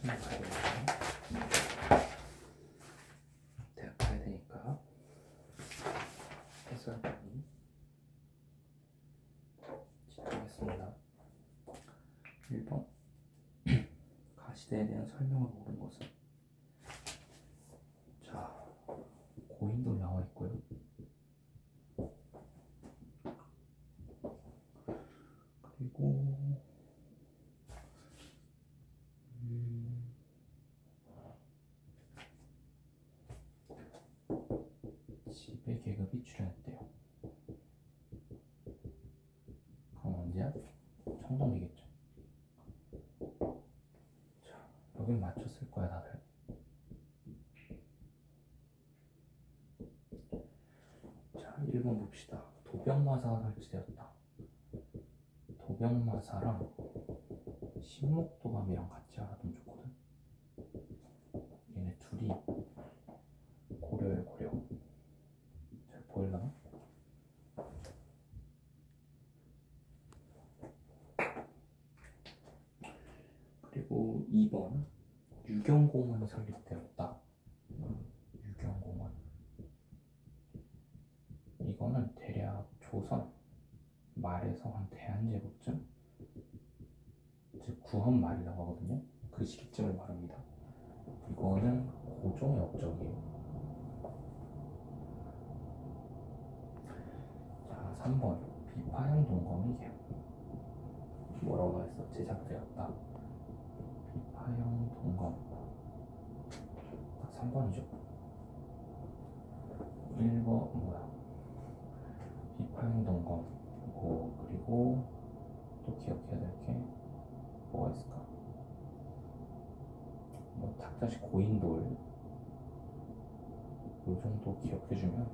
시험 가야 되니까 대학 가야 되니까 해설문이 시작하겠습니다. 1번 가시대에 대한 설명을 모르는 것은. 자, 고인돌 나와 있고요. 그리고 지배 계급이 출현했대요. 그럼 언제야? 청동기겠죠. 자, 여긴 맞췄을 거야 다들. 자, 1번 봅시다. 도병마사가 설치되었다. 도병마사랑 신목도감이랑 같이 알아두면 좋거든. 얘네 둘이 고려예요, 고려. 잘 보일라나? 그리고 2번 유경공원이 설립되었다. 유경공원. 이거는 대략 조선 말에서 한 대한제국쯤, 즉 구헌 말이라고 하거든요. 그 시기쯤을 말합니다. 이거는 고종의 업적이에요. 자, 3번 비파형 동검이 뭐라고 했어? 제작되었다. 비파형 동검. 딱 3번이죠. 1번 뭐야? 비파형 동검. 그리고 또 기억해야 될 게 뭐가 있을까? 뭐 탁자식 고인돌 요 정도 기억해주면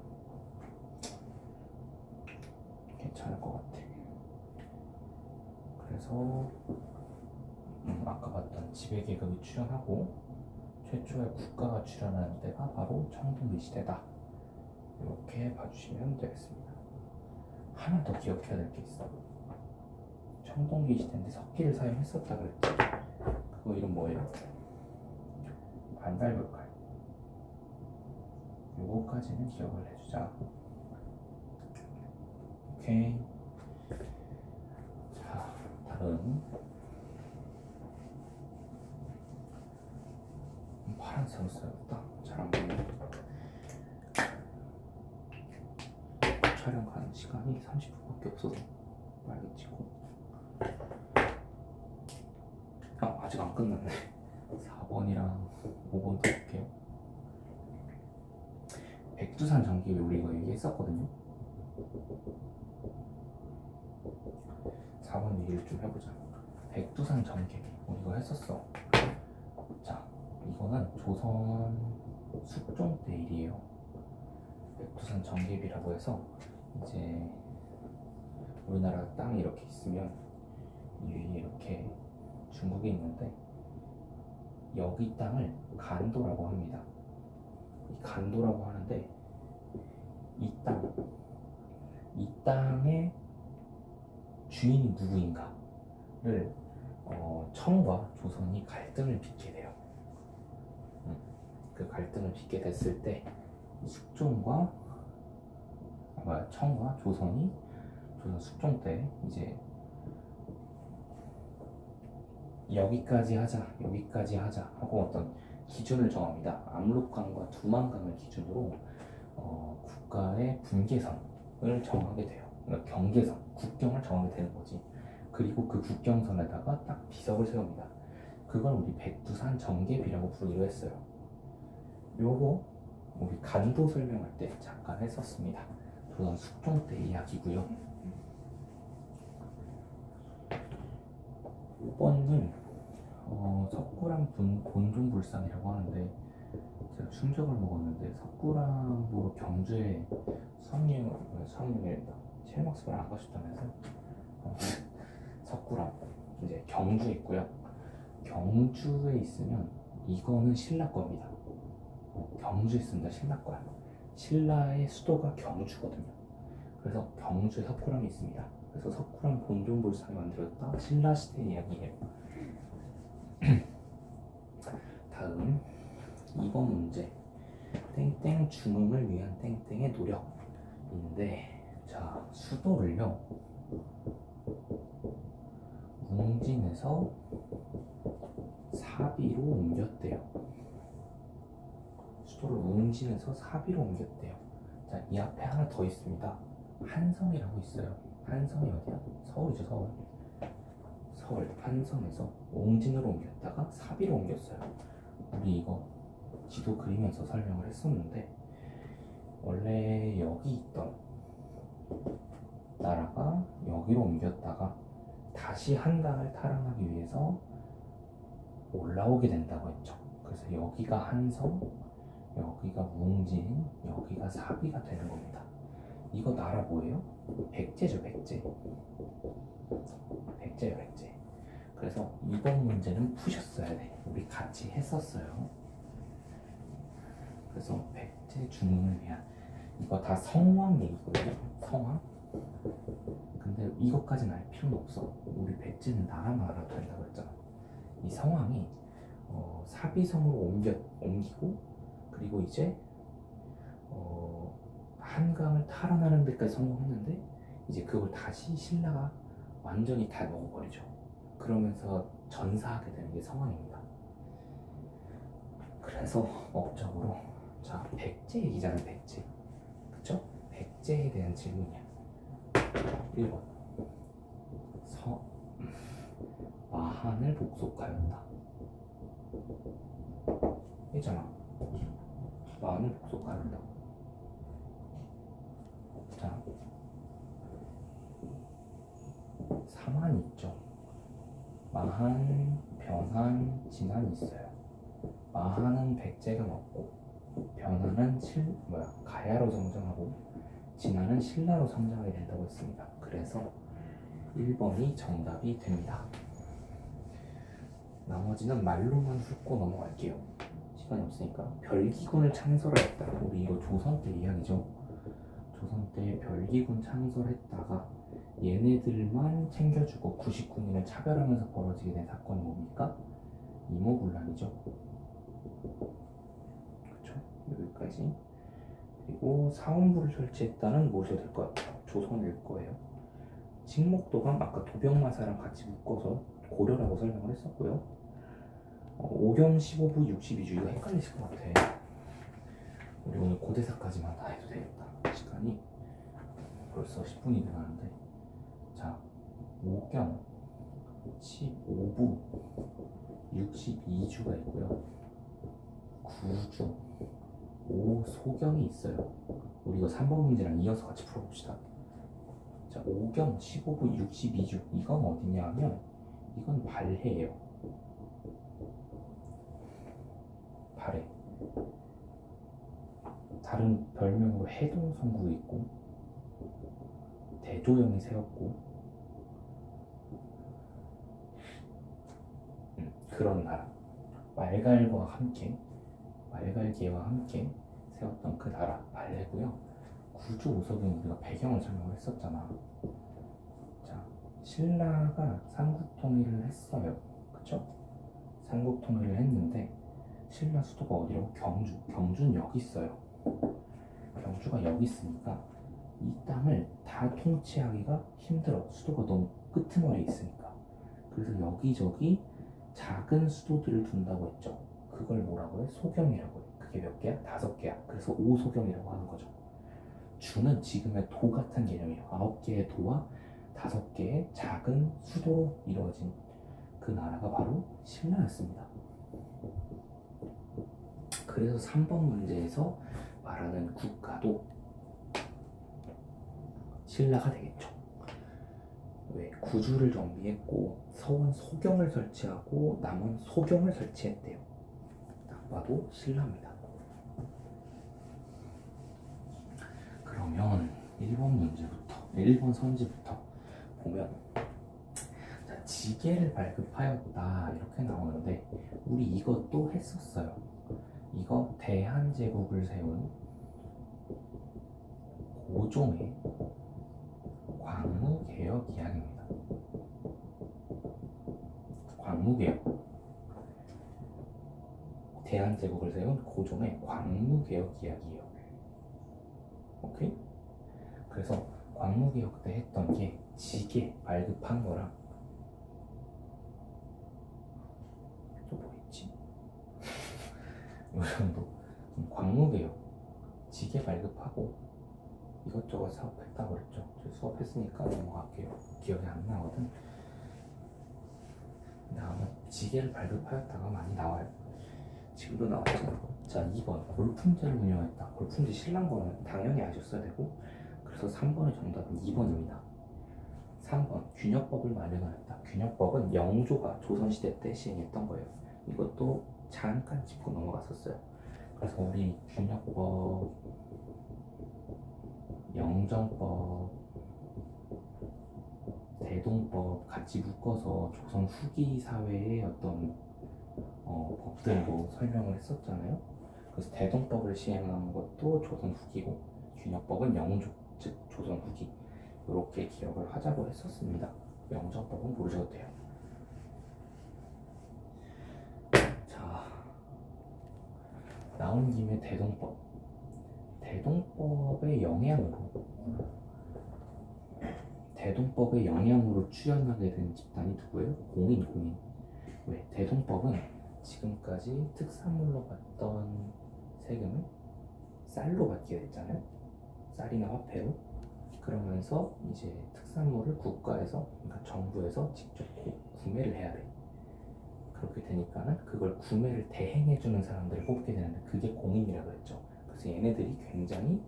괜찮을 것 같아. 그래서 아까 봤던 지배계급이 출현하고 최초의 국가가 출현하는 때가 바로 청동기 시대다. 이렇게 봐주시면 되겠습니다. 하나 더 기억해야 될 게 있어. 청동기 시대인데 석기를 사용했었다 그랬지. 그거 이름 뭐예요? 반달불칼. 요거까지는 기억을 해주자. 오케이. 자, 다음 파란색으로 써야겠다. 잘 안 보이네. 촬영 가는 시간이 30분밖에 없어서 빨리 찍고. 아직 안 끝났네. 4번이랑 5번 더 볼게요. 백두산 전기비 우리 이거 얘기했었거든요. 4번 얘기를 좀 해보자. 백두산 전기비 우리 이거 했었어. 자, 이거는 조선 숙종 때 일이에요. 백두산 전기비라고 해서 이제 우리나라 땅이 이렇게 있으면 이 위에 이렇게 중국이 있는데 여기 땅을 간도라고 합니다. 이 간도라고 하는데 이 땅의 주인이 누구인가를 청과 조선이 갈등을 빚게 돼요. 그 갈등을 빚게 됐을 때 청과 조선이 조선 숙종 때 이제 여기까지 하자 하고 어떤 기준을 정합니다. 압록강과 두만강을 기준으로 국가의 분계선을 정하게 돼요. 그러니까 경계선, 국경을 정하게 되는 거지. 그리고 그 국경선에다가 딱 비석을 세웁니다. 그걸 우리 백두산 정계비라고 부르기로 했어요. 요거 우리 간도 설명할 때 잠깐 했었습니다. 조선 숙종 때 이야기고요. 5번은 석굴암 본종불상이라고 하는데, 제가 충격을 먹었는데 석굴암으로 경주에 수학여행이다. 실험학습을 안 가셨다면서요? 석굴암 이제 경주에 있고요. 경주에 있으면 이거는 신라 겁니다. 경주에 있습니다. 신라 거야. 신라의 수도가 경주거든요. 그래서 경주에 석굴암이 있습니다. 그래서 석굴암 본종불상이 만들어졌다 신라 시대 이야기예요. 다음 2번 문제. 땡땡 중흥을 위한 땡땡의 노력인데, 자, 수도를요 웅진에서 사비로 옮겼대요. 수도를 웅진에서 사비로 옮겼대요. 자, 이 앞에 하나 더 있습니다. 한성이라고 있어요. 한성이 어디야? 서울이죠, 서울. 서울 한성에서 웅진으로 옮겼다가 사비로 옮겼어요. 우리 이거 지도 그리면서 설명을 했었는데, 원래 여기 있던 나라가 여기로 옮겼다가 다시 한강을 탈환하기 위해서 올라오게 된다고 했죠. 그래서 여기가 한성, 여기가 웅진, 여기가 사비가 되는 겁니다. 이거 나라 뭐예요? 백제죠, 백제. 백제요, 백제. 그래서 이번 문제는 푸셨어야 돼. 우리 같이 했었어요. 그래서 백제 중흥을 위한, 이거 다 성왕 얘기거든요. 성왕. 근데 이것까지는 알 필요는 없어. 우리 백제는 나라만 알아도 된다고 했잖아. 이 성왕이 사비성으로 옮기고, 그리고 이제 한강을 탈환하는 데까지 성공했는데, 이제 그걸 다시 신라가 완전히 다 먹어버리죠. 그러면서 전사하게 되는 게 성왕입니다. 그래서 업적으로, 자, 백제 얘기잖아, 백제. 그쵸? 백제에 대한 질문이야. 1번. 마한을 복속하였다. 했잖아. 마한을 복속하였다. 자, 사만이 있죠. 마한, 변한, 진한이 있어요. 마한은 백제가 먹고, 변한은 가야로 성장하고, 진한은 신라로 성장하게 된다고 했습니다. 그래서 1번이 정답이 됩니다. 나머지는 말로만 훑고 넘어갈게요. 시간이 없으니까. 별기군을 창설했다. 우리 이거 조선 때 이야기죠. 조선 때 별기군 창설했다가 얘네들만 챙겨주고 99인을 차별하면서 벌어지게 된 사건이 뭡니까? 이모군란이죠. 그쵸? 여기까지. 그리고 사원부를 설치했다는 무엇이 될 것 같아요? 조선일 거예요. 칭목도감, 아까 도병마사랑 같이 묶어서 고려라고 설명을 했었고요. 오경 15부 62주, 이거 헷갈리실 것 같아. 우리 오늘 고대사까지만 다 해도 되겠다. 시간이 벌써 10분이 지났는데, 자, 오경 15부 62주가 있고요. 9주 5소경이 있어요. 우리 이거 3번 문제랑 이어서 같이 풀어봅시다. 자, 오경 15부 62주, 이건 어디냐 하면 이건 발해예요. 발해. 다른 별명으로 해동성국이 있고, 대조영이 세웠고, 그런 나라. 말갈과 함께, 말갈계와 함께 세웠던 그 나라 발해고요. 구주 오석은 우리가 배경을 설명을 했었잖아. 자, 신라가 삼국통일을 했어요. 그쵸? 삼국통일을 했는데 신라 수도가 어디라고? 경주. 경주는 여기 있어요. 경주가 여기 있으니까 이 땅을 다 통치하기가 힘들어. 수도가 너무 끄트머리에 있으니까. 그래서 여기저기 작은 수도들을 둔다고 했죠. 그걸 뭐라고 해? 소경이라고 해. 그게 몇 개야? 5개야. 그래서 5소경이라고 하는 거죠. 주는 지금의 도 같은 개념이에요. 9개의 도와 5개의 작은 수도로 이루어진 그 나라가 바로 신라였습니다. 그래서 3번 문제에서 말하는 국가도 신라가 되겠죠. 왜? 구주를 정비했고 서원 소경을 설치하고 남원 소경을 설치했대요. 딱 봐도 신라입니다. 그러면 1번 문제부터, 1번 선지부터 보면, 자, 지게를 발급하였다 이렇게 나오는데 우리 이것도 했었어요. 이거 대한제국을 세운 고종의 광무개혁 이야기입니다. 광무개혁. 대한제국을 세운 고종의 광무개혁 이야기예요. 오케이? 그래서 광무개혁 때 했던 게 지게 발급한 거랑 또 뭐 있지? 이 정도. 광무개혁, 지게 발급하고 이것저것 사업했다고 그랬죠. 저 수업했으니까 넘어갈게요. 기억이 안 나거든. 근데 아마 지게를 발급하였다가 많이 나와요. 지금도 나왔잖아. 자, 2번 골품제를 운영했다. 골품제 신랑거는 당연히 아셨어야 되고, 그래서 3번의 정답은 2번입니다. 3번 균역법을 마련하였다. 균역법은 영조가 조선시대 때 시행했던 거예요. 이것도 잠깐 짚고 넘어갔었어요. 그래서 우리 균역법, 영정법, 대동법 같이 묶어서 조선 후기 사회의 어떤 법들로 설명을 했었잖아요. 그래서 대동법을 시행한 것도 조선 후기고, 균역법은 영조, 즉 조선 후기, 이렇게 기억을 하자고 했었습니다. 영정법은 모르셔도 돼요. 자, 나온 김에 대동법. 대동법의 영향으로 출연하게 된 집단이 누구예요? 공인. 왜? 대동법은 지금까지 특산물로 받던 세금을 쌀로 받게 됐잖아요. 쌀이나 화폐로. 그러면서 이제 특산물을 국가에서, 그러니까 정부에서 직접 구매를 해야 돼. 그렇게 되니까는 그걸 구매를 대행해주는 사람들을 뽑게 되는데, 그게 공인이라고 그랬죠. 그래서 얘네들이 굉장히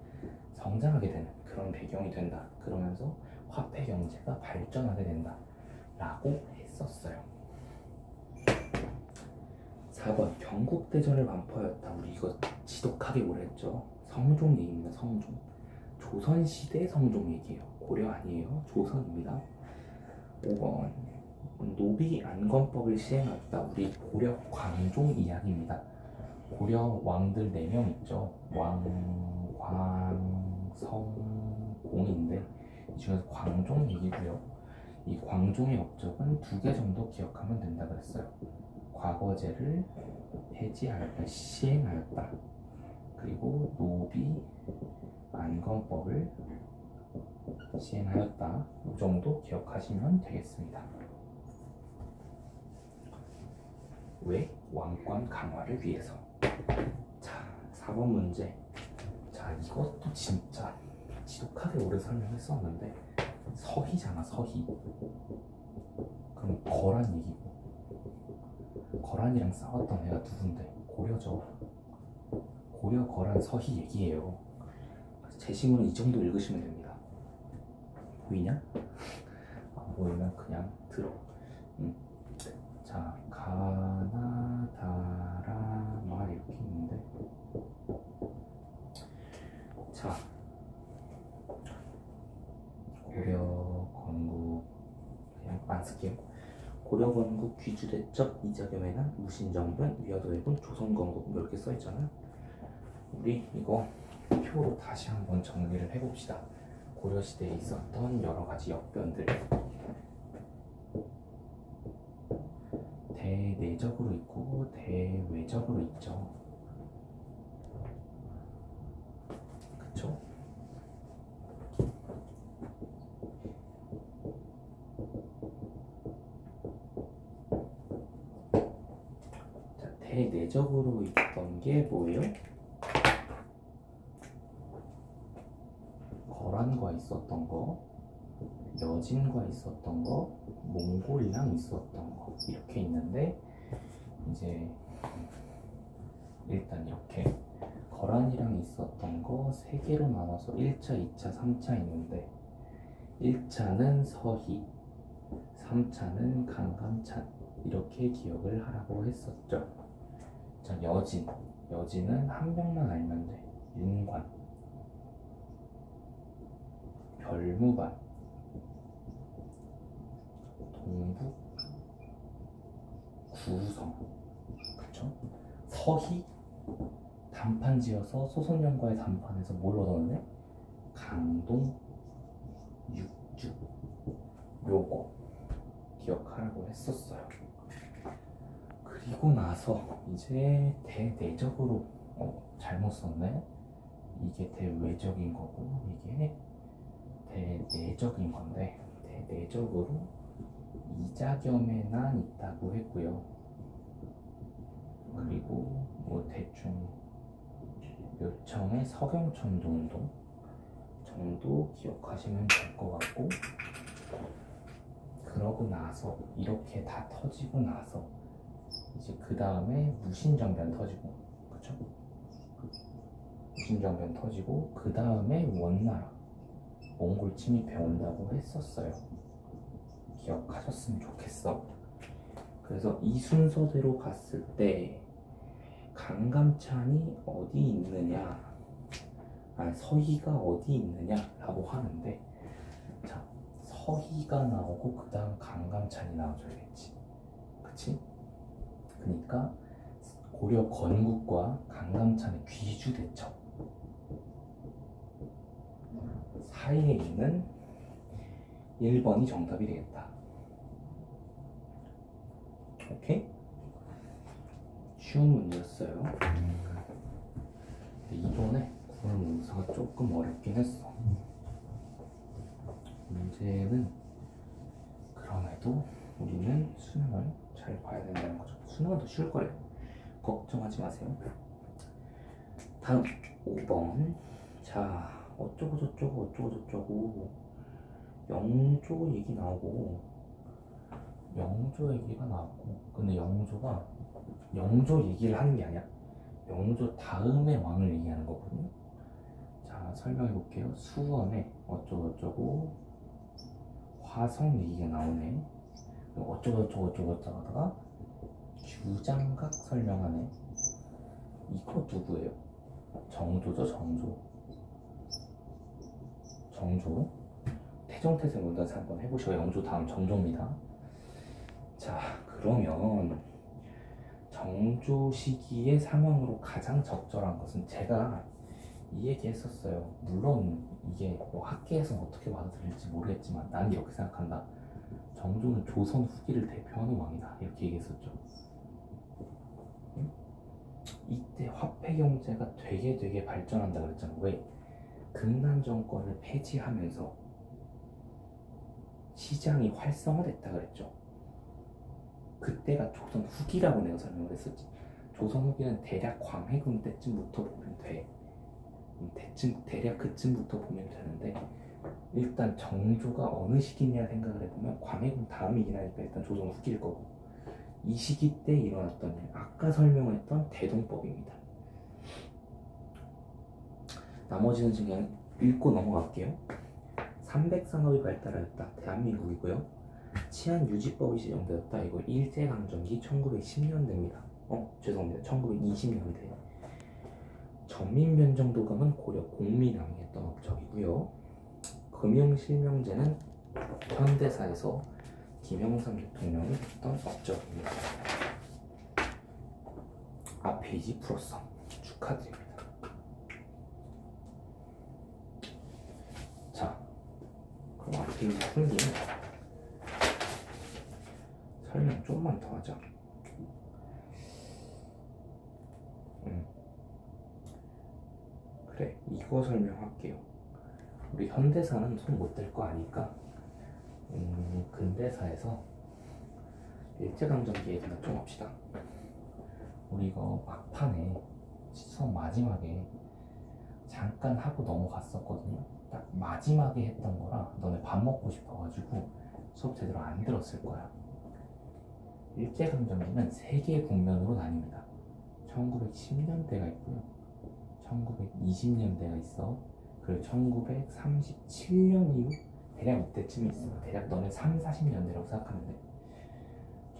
성장하게 되는 그런 배경이 된다. 그러면서 화폐 경제가 발전하게 된다 라고 했었어요. 4번 경국대전을 반포하였다. 우리 이거 지독하게 오래 했죠. 성종 얘기입니다. 성종. 조선시대 성종 얘기예요. 고려 아니에요. 조선입니다. 5번 노비 안건법을 시행하였다. 우리 고려 광종 이야기입니다. 고려 왕들 4명 있죠. 왕, 광, 성, 공인데 이 중에서 광종 얘기고요. 이 광종의 업적은 2개 정도 기억하면 된다 그랬어요. 과거제를 폐지하였다, 시행하였다. 그리고 노비 안건법을 시행하였다. 이 정도 기억하시면 되겠습니다. 왜? 왕권 강화를 위해서. 자, 4번 문제. 자, 이것도 진짜 지독하게 오래 설명했었는데, 서희잖아, 서희. 그럼 거란 얘기고, 거란이랑 싸웠던 애가 누군데? 고려죠. 고려, 거란, 서희 얘기예요. 제시문은 이 정도 읽으시면 됩니다. 보이냐? 안 보이면 그냥 들어. 자, 가나, 다라, 말 이렇게 있는데, 자, 고려, 건국, 그냥 안 쓸게요. 고려, 건국, 귀주대첩, 이자겸해난, 무신정변, 위화도해군, 조선건국, 이렇게 써있잖아요. 우리 이거 표로 다시 한번 정리를 해봅시다. 고려시대에 있었던 여러가지 역변들, 대내적으로 있고 대외적으로 있죠. 그쵸? 자, 대내적으로 있던 게 뭐예요? 거란과 있었던 거, 여진과 있었던 거, 몽골이랑 있었던 거, 이렇게 있는데, 이제 일단 이렇게 거란이랑 있었던 거 3개로 나눠서 1차, 2차, 3차 있는데, 1차는 서희, 3차는 강감찬, 이렇게 기억을 하라고 했었죠. 자, 여진은 한 명만 알면 돼. 윤관, 별무반, 동북, 구성. 그쵸? 서희, 단판 지어서 소선영과의 단판에서 뭘 얻었는데? 강동, 육주. 요거 기억하라고 했었어요. 그리고 나서 이제 대내적으로 잘못 썼네. 이게 대외적인 거고 이게 대내적인 건데 대내적으로 이자겸에만 있다고 했고요. 그리고 뭐 대충 묘청의 서경천도 운동 정도 기억하시면 될 것 같고, 그러고 나서 이렇게 다 터지고 나서 이제 그 다음에 무신정변 터지고, 그쵸? 무신정변 터지고 그 다음에 원나라 몽골 침입해 온다고 했었어요. 기억하셨으면 좋겠어. 그래서 이 순서대로 봤을 때 강감찬이 어디 있느냐, 아니 서희가 어디 있느냐 라고 하는데, 자, 서희가 나오고 그 다음 강감찬이 나와줘야겠지, 그치? 그러니까 고려 건국과 강감찬의 귀주대첩 사이에 있는 1번이 정답이 되겠다. 오케이? 쉬운 문제였어요. 근데 이번에 구월 문사가 조금 어렵긴 했어. 문제는 그럼에도 우리는 수능을 잘 봐야 된다는 거죠. 수능은 더 쉬울 거예요. 걱정하지 마세요. 다음 5번. 자, 어쩌고 저쩌고 어쩌고 저쩌고 영조 얘기 나오고 영조 얘기가 나왔고, 근데 영조가 영조 얘기를 하는 게 아니야. 영조 다음에 왕을 얘기하는 거거든요. 자, 설명해 볼게요. 수원에 어쩌고 저쩌고 화성 얘기가 나오네. 어쩌고 저쩌고 어쩌고 저쩌고 하다가 규장각 설명하네. 이거 누구예요? 정조죠, 정조. 정조. 태종태세 문단사 한번 해보시고, 영조 다음 정조입니다. 자, 그러면 정조 시기의 상황으로 가장 적절한 것은, 제가 이 얘기 했었어요. 물론 이게 뭐 학계에서는 어떻게 받아들일지 모르겠지만 난 이렇게 생각한다. 정조는 조선 후기를 대표하는 왕이다, 이렇게 얘기했었죠. 응? 이때 화폐 경제가 되게 발전한다 그랬잖아. 왜? 금난 정권을 폐지하면서 시장이 활성화됐다 그랬죠. 그때가 조선 후기라고 내가 설명을 했었지. 조선 후기는 대략 광해군 때쯤부터 보면 돼. 대략 그쯤부터 보면 되는데, 일단 정조가 어느 시기냐 생각을 해보면 광해군 다음이긴 하니까 일단 조선 후기일 거고, 이 시기 때 일어났던 일, 아까 설명했던 대동법입니다. 나머지는 그냥 읽고 넘어갈게요. 삼백산업이 발달하였다. 대한민국이고요. 치안유지법이 제정되었다. 이거 일제강점기 1910년대입니다. 죄송합니다. 1920년대. 전민변정도감은 고려 공민왕이 했던 업적이고요. 금융실명제는 현대사에서 김영삼 대통령이 했던 업적입니다. 페이지 풀었어. 축하드립니다. 자, 그럼 앞페이지 풀 김에 설명 좀만 더 하자. 그래, 이거 설명할게요. 우리 현대사는 손 못 댈 거 아니까 근대사에서 일제강점기 얘기나 좀 합시다. 우리 이거 막판에 시험 마지막에 잠깐 하고 넘어갔었거든요. 딱 마지막에 했던 거라 너네 밥 먹고 싶어가지고 수업 제대로 안 들었을 거야. 일제강점기는 세 개의 국면으로 나뉩니다. 1910년대가 있고요, 1920년대가 있어. 그리고 1937년 이후 대략 이때쯤이 있어. 대략 너네 3, 40년대라고 생각하면 돼.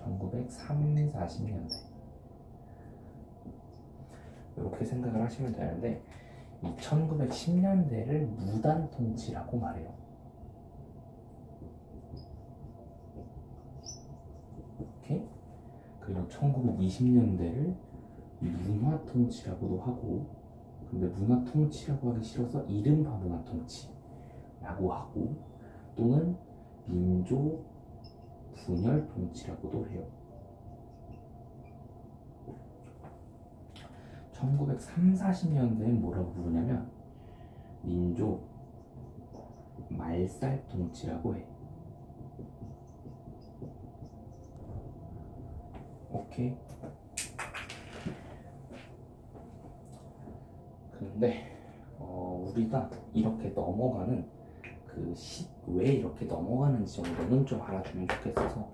1930, 40년대 이렇게 생각을 하시면 되는데, 이 1910년대를 무단통치라고 말해요. 오케이? 그리고 1920년대를 문화통치라고도 하고, 근데 문화통치라고 하기 싫어서 이른바 문화통치라고 하고, 또는 민족 분열통치라고도 해요. 1930, 40년대엔 뭐라고 부르냐면 민족 말살 통치라고 해. 오케이. 근데 우리가 이렇게 넘어가는 왜 이렇게 넘어가는지 정도는 좀 알아주면 좋겠어서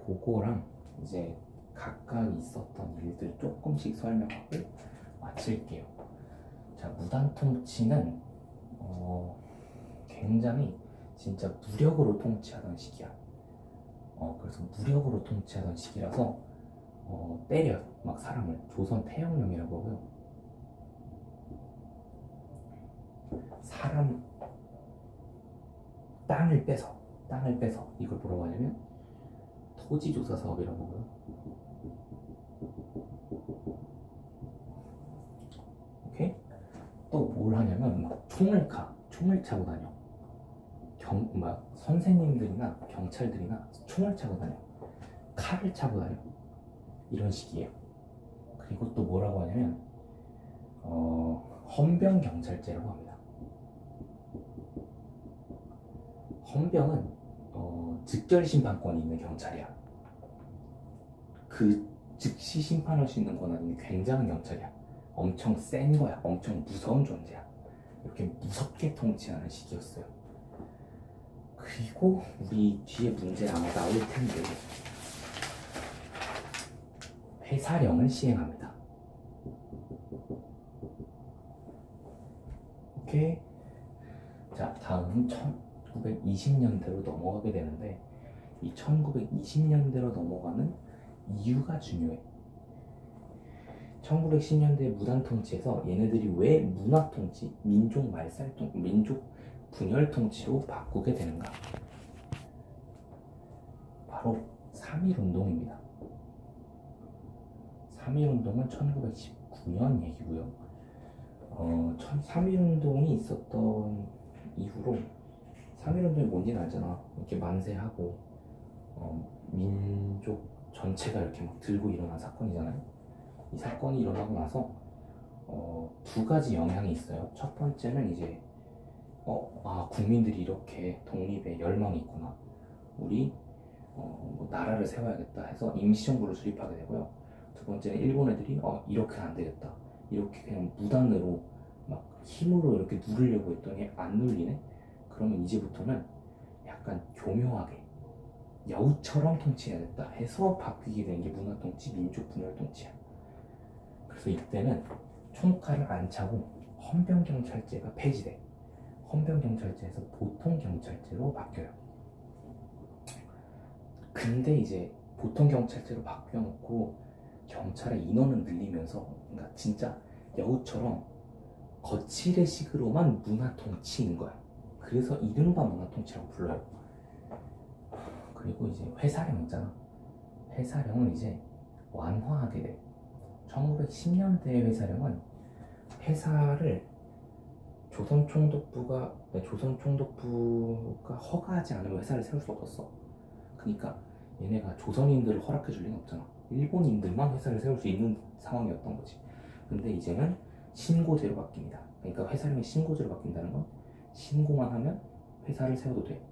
그거랑 이제 각각 있었던 일들 조금씩 설명하고 마칠게요. 자, 무단 통치는 굉장히 진짜 무력으로 통치하던 시기야. 그래서 무력으로 통치하던 시기라서 때려 막 사람을 조선 태형령이라고 하고요. 사람 땅을 빼서 이걸 뭐라고 하냐면 토지조사 사업이라고 하고요. 오케이? 또 뭘 하냐면 막 총을 차고 다녀. 막 선생님들이나 경찰들이나 총을 차고 다녀. 칼을 차고 다녀. 이런 식이에요. 그리고 또 뭐라고 하냐면 헌병 경찰제라고 합니다. 헌병은 즉결 심판권이 있는 경찰이야. 그 즉시 심판할 수 있는 권한이 굉장한 경찰이야. 엄청 센 거야. 엄청 무서운 존재야. 이렇게 무섭게 통치하는 시기였어요. 그리고 우리 뒤에 문제 아마 나올 텐데 회사령을 시행합니다. 오케이. 자, 다음은 1920년대로 넘어가게 되는데 이 1920년대로 넘어가는 이유가 중요해. 1910년대 무단통치에서 얘네들이 왜 문화통치, 민족 분열 통치로 바꾸게 되는가? 바로 3.1운동입니다. 3.1운동은 1919년 얘기고요. 3.1운동이 있었던 이후로 3.1운동이 뭔지는 알잖아. 이렇게 만세하고 민족 전체가 이렇게 막 들고 일어난 사건이잖아요. 이 사건이 일어나고 나서 두 가지 영향이 있어요. 첫 번째는 이제 국민들이 이렇게 독립에 열망이 있구나. 우리 뭐 나라를 세워야겠다 해서 임시정부를 수립하게 되고요. 두 번째는 일본 애들이 이렇게는 안 되겠다. 이렇게 그냥 무단으로 막 힘으로 이렇게 누르려고 했더니 안 눌리네. 그러면 이제부터는 약간 교묘하게 여우처럼 통치해야겠다 해서 바뀌게 된 게 문화통치, 민족분열통치야. 그래서 이때는 총칼을 안 차고 헌병경찰제가 폐지돼. 헌병경찰제에서 보통경찰제로 바뀌어요. 근데 이제 보통경찰제로 바뀌어놓고 경찰의 인원은 늘리면서 그러니까 진짜 여우처럼 거칠의식으로만 문화통치인 거야. 그래서 이른바 문화통치라고 불러요. 그리고 이제 회사령 있잖아. 회사령은 이제 완화하게 돼. 1910년대의 회사령은 회사를 조선총독부가 허가하지 않으면 회사를 세울 수 없었어. 그러니까 얘네가 조선인들을 허락해 줄 리는 없잖아. 일본인들만 회사를 세울 수 있는 상황이었던 거지. 근데 이제는 신고제로 바뀝니다. 그러니까 회사령이 신고제로 바뀐다는 건 신고만 하면 회사를 세워도 돼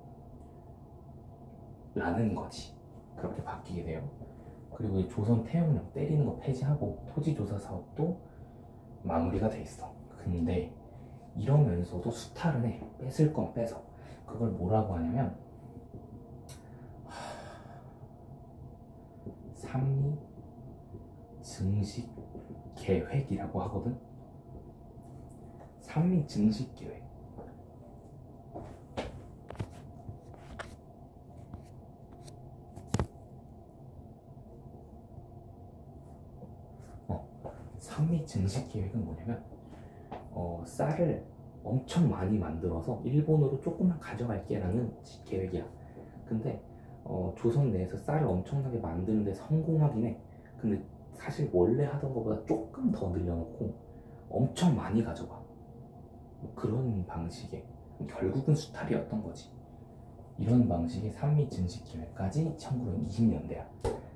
라는 거지. 그렇게 바뀌게 돼요. 그리고 이 조선 태형령 때리는 거 폐지하고 토지조사 사업도 마무리가 돼 있어. 근데 이러면서도 수탈은 해. 뺏을 건 뺏어. 그걸 뭐라고 하냐면 삼리 증식 계획이라고 하거든. 삼리 증식 계획. 삼리 증식 계획은 뭐냐면 쌀을 엄청 많이 만들어서 일본으로 조금만 가져갈게 라는 계획이야. 근데 조선 내에서 쌀을 엄청나게 만드는데 성공하긴 해. 근데 사실 원래 하던 것보다 조금 더 늘려놓고 엄청 많이 가져가. 그런 방식의 결국은 수탈이었던 거지. 이런 방식의 삼리 증식 계획까지 1920년대야.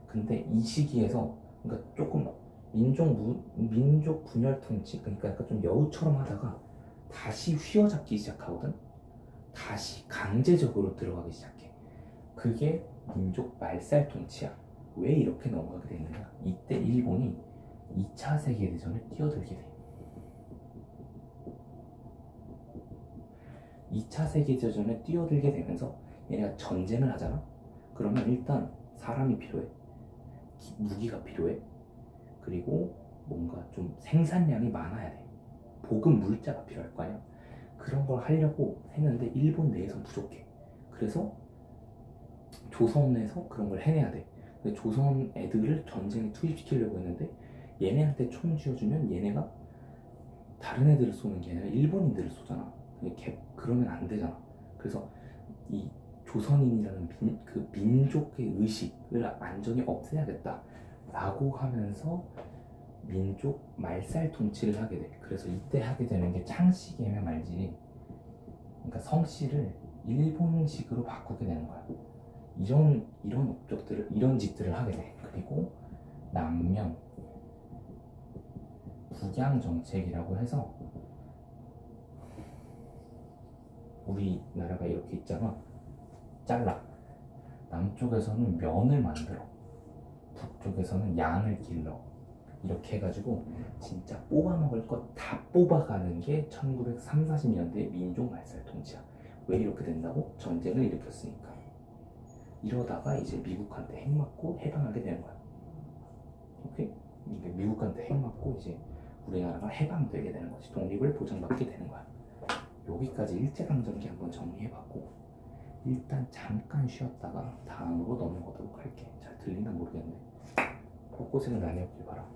근데 이 시기에서 그러니까 조금 민족 분열 통치, 그러니까 약간 좀 여우처럼 하다가 다시 휘어잡기 시작하거든. 다시 강제적으로 들어가기 시작해. 그게 민족 말살 통치야. 왜 이렇게 넘어가게 됐느냐? 이때 일본이 2차 세계대전에 뛰어들게 돼. 2차 세계대전에 뛰어들게 되면서 얘네가 전쟁을 하잖아. 그러면 일단 사람이 필요해. 무기가 필요해. 그리고 뭔가 좀 생산량이 많아야 돼. 보급 물자가 필요할 거 아니야. 그런 걸 하려고 했는데 일본 내에서 부족해. 그래서 조선에서 그런 걸 해내야 돼. 근데 조선 애들을 전쟁에 투입시키려고 했는데 얘네한테 총 쥐어주면 얘네가 다른 애들을 쏘는 게 아니라 일본인들을 쏘잖아. 그러면 안 되잖아. 그래서 이 조선인이라는 그 민족의 의식을 완전히 없애야겠다 라고 하면서 민족 말살 통치를 하게 돼. 그래서 이때 하게 되는 게 창씨개명 말지. 그러니까 성씨를 일본식으로 바꾸게 되는 거야. 이런 업적들을, 이런 짓들을 하게 돼. 그리고 남명 북양 정책이라고 해서 우리나라가 이렇게 있잖아. 잘라. 남쪽에서는 면을 만들어. 북쪽에서는 양을 길러. 이렇게 해가지고 진짜 뽑아먹을 것 다 뽑아가는 게 1930, 40년대 민족 말살 통치야. 왜 이렇게 된다고? 전쟁을 일으켰으니까. 이러다가 이제 미국한테 핵 맞고 해방하게 되는 거야. 오케이? 미국한테 핵 맞고 이제 우리나라가 해방되게 되는 거지. 독립을 보장받게 되는 거야. 여기까지 일제강점기 한번 정리해봤고, 일단 잠깐 쉬었다가 다음으로 넘어가도록 할게. 잘 들리나 모르겠네. 벚꽃을 날려보길 바라.